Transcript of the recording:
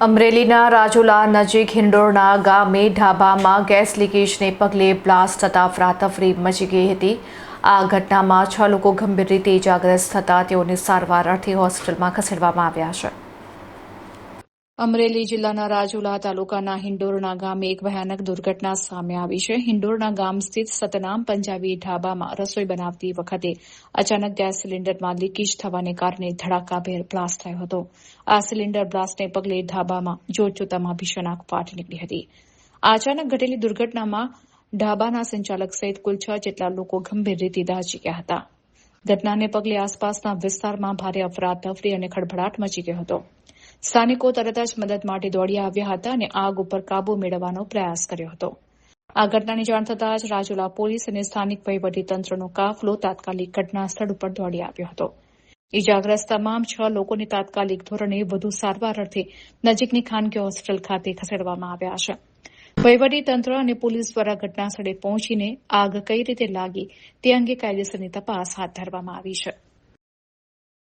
અમરેલીના રાજુલા નજીક હિંડોરણા ગામે ઢાબામાં ગેસ લીકેજને પગલે બ્લાસ્ટ થતા અફરાતફરી મચી ગઈ હતી। આ ઘટનામાં 6 લોકો ગંભીર રીતે ઇજાગ્રસ્ત થતા તેઓને સારવાર અર્થે હોસ્પિટલમાં ખસેડવામાં આવ્યા છે। અમરેલી જિલ્લાના રાજુલા તાલુકાના હિંડોરણા ગામે એક ભયાનક દુર્ઘટના સામે આવી છે। હિંડોરણા ગામ સ્થિત સતનામ પંજાબી ઢાબામાં રસોઈ બનાવતી વખતે અચાનક ગેસ સિલિન્ડરમાં લીકેજ થવાને કારણે ધડાકાભેર બ્લાસ્ટ થયો હતો। આ સિલિન્ડર બ્લાસ્ટને પગલે ઢાબામાં જોતજોતામાં ભીષણ આગ ફાટી નીકળી હતી। અચાનક ઘટેલી દુર્ઘટનામાં ઢાબાના સંચાલક સહિત કુલ 6 જેટલા લોકો ગંભીર રીતે દાઝી ગયા હતા। ઘટનાને પગલે આસપાસના વિસ્તારમાં ભારે અફરાતફરી અને ખળભળાટ મચી ગયો હતો। સ્થાનિકો તરત જ મદદ માટે દોડી આવ્યા હતા અને આગ ઉપર કાબુ મેળવવાનો પ્રયાસ કર્યો હતો। આ ઘટનાની જાણ થતાં જ રાજુલા પોલીસ અને સ્થાનિક વહીવટીતંત્રનો કાફલો તાત્કાલિક ઘટના સ્થળ ઉપર દોડી આવ્યો હતો। ઇજાગ્રસ્ત તમામ 6 લોકોને તાત્કાલિક ધોરણે વધુ સારવાર અર્થે નજીકની ખાનગી હોસ્પિટલ ખાતે ખસેડવામાં આવ્યા છે। વહીવટીતંત્ર અને પોલીસ દ્વારા ઘટના સ્થળે પહોંચીને આગ કઈ રીતે લાગી તે અંગે કાયદેસરની તપાસ હાથ ધરવામાં આવી છે।